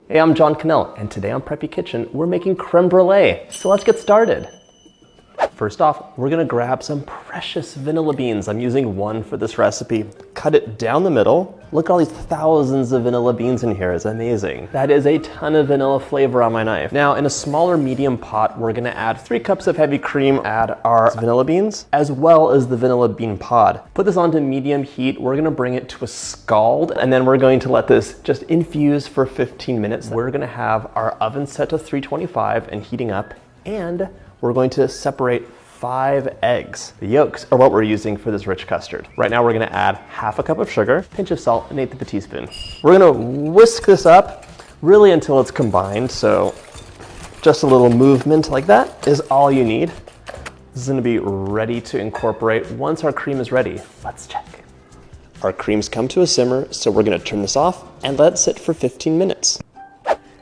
Hey, I'm John Cannell, and today on Preppy Kitchen, we're making creme brulee. So let's get started. First off, we're gonna grab some precious vanilla beans. I'm using one for this recipe. Cut it down the middle. Look at all these thousands of vanilla beans in here, it's amazing. That is a ton of vanilla flavor on my knife. Now, in a smaller medium pot, we're gonna add 3 cups of heavy cream, add our vanilla beans, as well as the vanilla bean pod. Put this onto medium heat. We're gonna bring it to a scald, and then we're going to let this just infuse for 15 minutes. We're gonna have our oven set to 325 and heating up, and we're going to separate 5 eggs. The yolks are what we're using for this rich custard. Right now we're gonna add half a cup of sugar, pinch of salt, and 1/8 of a teaspoon. We're gonna whisk this up really until it's combined, so just a little movement like that is all you need. This is gonna be ready to incorporate once our cream is ready. Let's check. Our cream's come to a simmer, so we're gonna turn this off and let it sit for 15 minutes.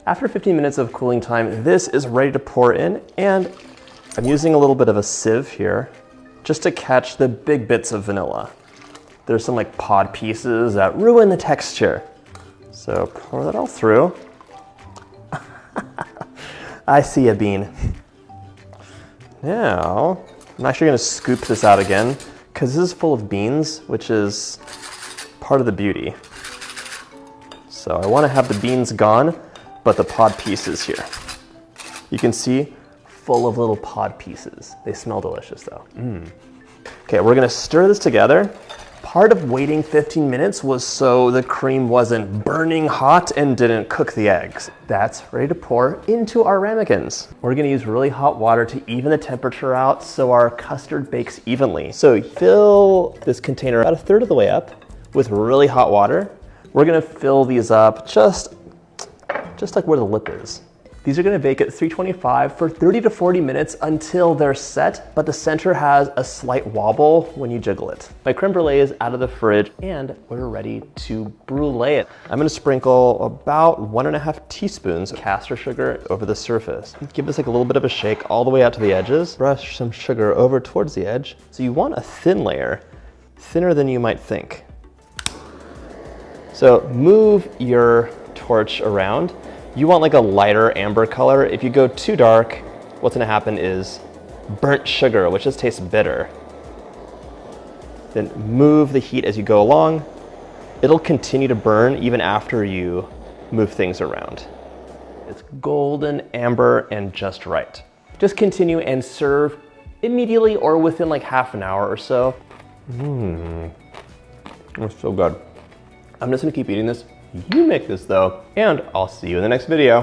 After 15 minutes of cooling time, this is ready to pour in, and I'm using a little bit of a sieve here just to catch the big bits of vanilla. There's some like pod pieces that ruin the texture. So pour that all through. I see a bean. Now, I'm actually gonna scoop this out again because this is full of beans, which is part of the beauty. So I wanna have the beans gone, but the pod pieces here. You can see full of little pod pieces. They smell delicious though. Okay, we're gonna stir this together. Part of waiting 15 minutes was so the cream wasn't burning hot and didn't cook the eggs. That's ready to pour into our ramekins. We're gonna use really hot water to even the temperature out so our custard bakes evenly. So fill this container about 1/3 of the way up with really hot water. We're gonna fill these up just like where the lip is. These are gonna bake at 325 for 30 to 40 minutes until they're set, but the center has a slight wobble when you jiggle it. My creme brulee is out of the fridge and we're ready to brulee it. I'm gonna sprinkle about 1.5 teaspoons of caster sugar over the surface. Give this like a little bit of a shake all the way out to the edges. Brush some sugar over towards the edge. So you want a thin layer, thinner than you might think. So move your torch around. You want like a lighter amber color. If you go too dark, what's gonna happen is burnt sugar, which just tastes bitter. Then move the heat as you go along. It'll continue to burn even after you move things around. It's golden amber and just right. Just continue and serve immediately or within like half an hour or so. It's so good. I'm just gonna keep eating this. You make this though, and I'll see you in the next video.